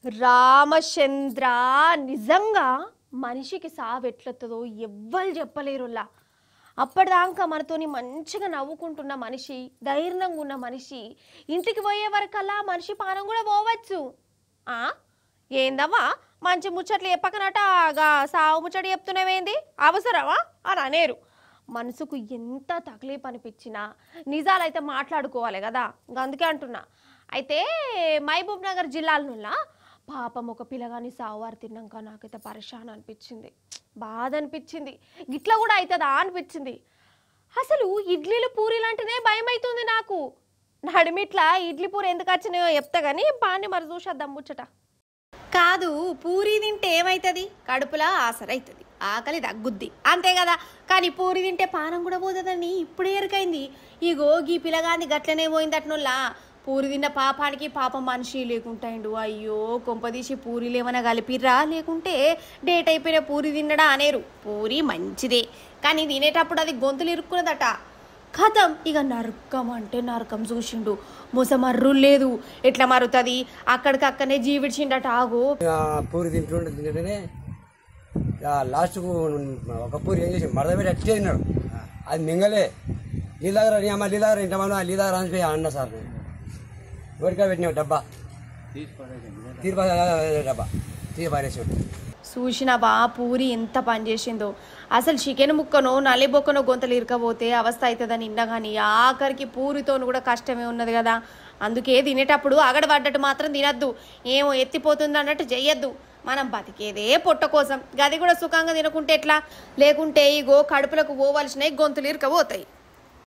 రామచంద్ర నిజంగా మనిషికి సావు ఎట్లొస్తుందో ఎవ్వరు చెప్పలేరులా. అప్పటిదాకా మనతోని మంచిగా నవ్వుకుంటున్న మనిషి, ధైర్యంగా ఉన్న మనిషి ఇంటికి పోయే వరకల్లా మనిషి పానం కూడా పోవచ్చు. ఏందమ్మా మంచి ముచ్చట్లు చెప్పకనట సావు ముచ్చట చెప్తున్నావేంది, అవసరమా అని అనేరు. మనసుకు ఎంత తక్లీఫ్ అనిపించినా నిజాలైతే మాట్లాడుకోవాలి కదా, అందుకే అంటున్నా. అయితే మహబూబ్ నగర్ జిల్లాలో పాపం ఒక పిల్లగాని సావువారు తిన్నాక నాకైతే పరేషాన్ అనిపించింది, బాధ అనిపించింది. గిట్లా కూడా అవుతుందా అనిపించింది. అసలు ఇడ్లీలు పూరీలు అంటేనే భయం అవుతుంది నాకు. నడిమిట్లా ఇడ్లీ పూరి ఎందుకు వచ్చినాయో చెప్తా కానీ బాగానే మరి చూసేద్దాం ముచ్చట. కాదు, పూరి తింటే ఏమవుతుంది, కడుపులా ఆసరైతుంది, ఆకలి తగ్గుద్ది అంతే కదా. కానీ పూరి తింటే పానం కూడా పోతుందని ఇప్పుడే ఎరుకైంది. ఇగో గీ పిల్లగాంది గట్లనే పోయింది అట్నుల్లా. పూరి తిన్న పాపానికి పాపం మనిషి లేకుంటాయిండు. అయ్యో కొంపదీసి పూరీలు ఏమైనా కలిపిర్రా, లేకుంటే డేట్ అయిపోయిన పూరి తిన్నడా అనేరు. పూరి మంచిదే కానీ తినేటప్పుడు అది గొంతులు ఇరుక్కున్నదట. కథం ఇక నరకం అంటే నరకం చూసిండు. మొసమర్రు లేదు, ఎట్లా మరుతుంది, అక్కడికక్కడనే జీవిడ్చిండట. ఆగో పూరి తింటుంటే లాస్ట్కు ఒక పూరి ఏం చేసి మరద పెట్టి అట్టే తిన్నాడు. అది మింగలే. లీలాగర ఇంటమా లీలాగర అని అన్న సార్ ఎవరికా పెట్టినావు డబ్బా డబ్బా తీర్పారేసి చూసినవా పూరి ఎంత పనిచేసిందో. అసలు చికెన్ ముక్కనో నలిబొక్కనో గొంతలు ఇరకపోతే అవస్థ అవుతుందని ఇండగాని ఆఖరికి పూరితోను కూడా కష్టమే ఉన్నది కదా. అందుకే తినేటప్పుడు అగడబడ్డట్టు మాత్రం తినద్దు, ఏమో ఎత్తిపోతుంది అన్నట్టు చెయ్యొద్దు. మనం బతికేదే పొట్ట కోసం, గది కూడా సుఖంగా తినకుంటే ఎట్లా. లేకుంటే ఇగో కడుపులకు పోవలసినవి గొంతులు ఇరకపోతాయి.